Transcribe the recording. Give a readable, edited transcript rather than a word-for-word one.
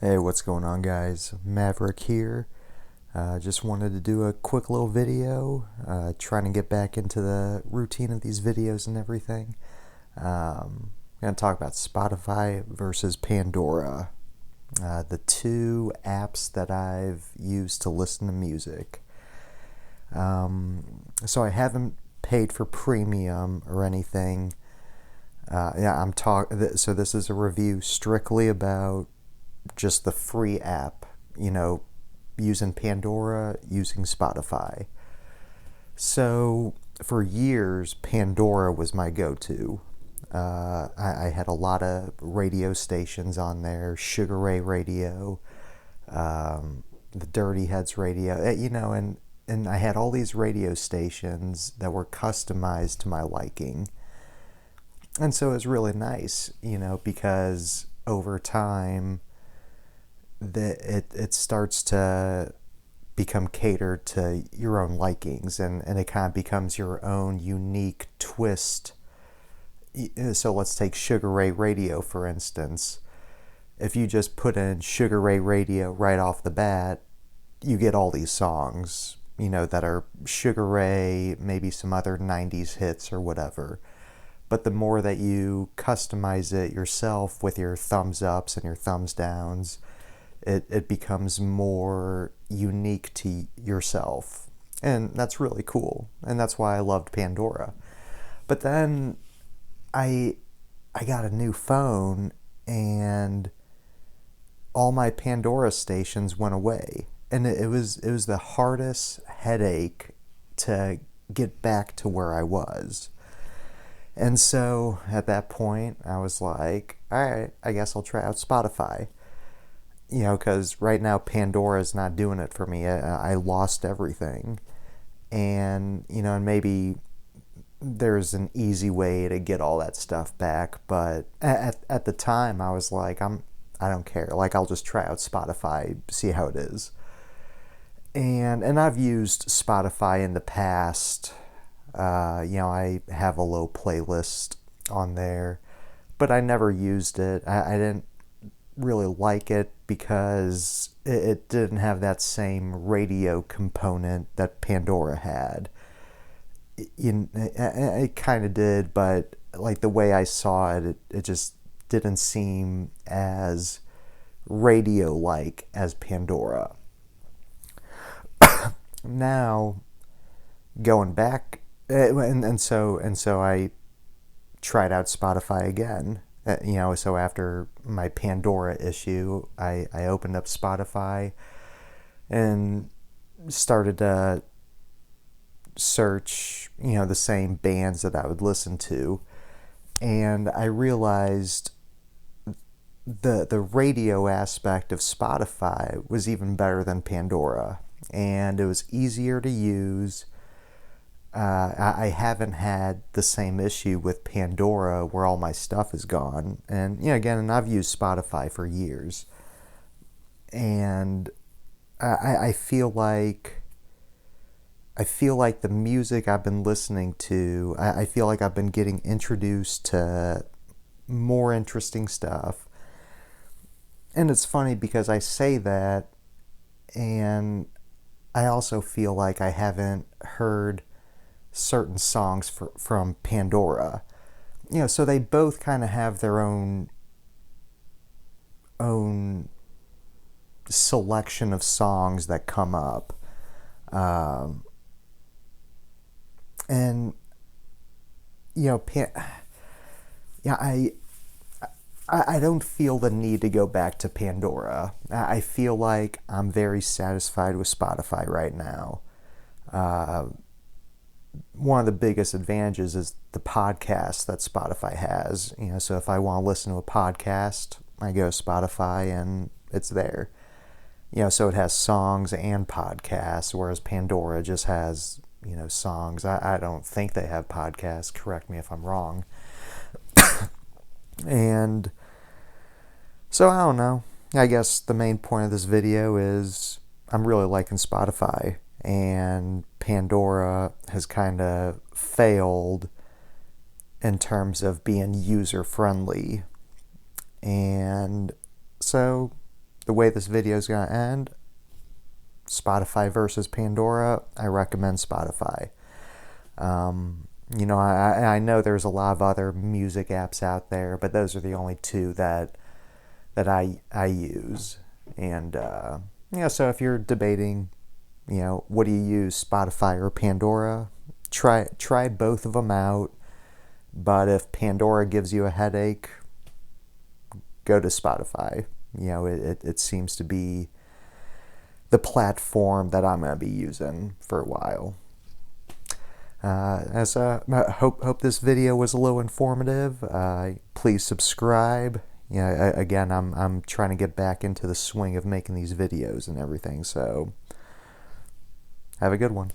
Hey, what's going on, guys? Maverick here. Just wanted to do a quick little video, trying to get back into the routine of these videos and everything. I'm going to talk about Spotify versus Pandora, the two apps that I've used to listen to music. So I haven't paid for premium or anything. So this is a review strictly about just the free app, using Pandora, using Spotify. So for years, Pandora was my go-to. I had a lot of radio stations on there, Sugar Ray Radio, the Dirty Heads Radio, and I had all these radio stations that were customized to my liking. And so it was really nice, because over time, it starts to become catered to your own likings, and it kind of becomes your own unique twist. So let's take Sugar Ray Radio, for instance. If you just put in Sugar Ray Radio right off the bat, you get all these songs, that are Sugar Ray, maybe some other 90s hits or whatever. But the more that you customize it yourself with your thumbs ups and your thumbs downs, it becomes more unique to yourself. And that's really cool. And that's why I loved Pandora. But then I got a new phone, and all my Pandora stations went away. And it was the hardest headache to get back to where I was. And so at that point, I was like, all right, I guess I'll try out Spotify. Because right now Pandora is not doing it for me. I lost everything. And, and maybe there's an easy way to get all that stuff back. But at the time, I was like, I don't care. Like, I'll just try out Spotify, see how it is. And I've used Spotify in the past. I have a low playlist on there, but I never used it. I didn't really like it because it didn't have that same radio component that Pandora had. It kind of did, but like the way I saw it, it just didn't seem as radio-like as Pandora. Now, going back, and so I tried out Spotify again. So after my Pandora issue, I opened up Spotify and started to search, the same bands that I would listen to. And I realized the radio aspect of Spotify was even better than Pandora. And it was easier to use. I haven't had the same issue with Pandora where all my stuff is gone. And, and I've used Spotify for years. And I feel like the music I've been listening to, I feel like I've been getting introduced to more interesting stuff. And it's funny because I say that, and I also feel like I haven't heard certain songs from Pandora. So they both kind of have their own selection of songs that come up. And I don't feel the need to go back to Pandora. I feel like I'm very satisfied with Spotify right now. One of the biggest advantages is the podcast that Spotify has. So if I want to listen to a podcast, I go to Spotify and it's there. So it has songs and podcasts, whereas Pandora just has, songs. I don't think they have podcasts. Correct me if I'm wrong. And so I don't know. I guess the main point of this video is I'm really liking Spotify, and Pandora has kind of failed in terms of being user friendly. And so the way this video is going to end, Spotify versus Pandora, I recommend Spotify. I know there's a lot of other music apps out there, but those are the only two that I use. And so if you're debating, what do you use, Spotify or Pandora? Try both of them out. But if Pandora gives you a headache, go to Spotify. It seems to be the platform that I'm going to be using for a while. I hope this video was a little informative. Please subscribe. Again, I'm trying to get back into the swing of making these videos and everything. So have a good one.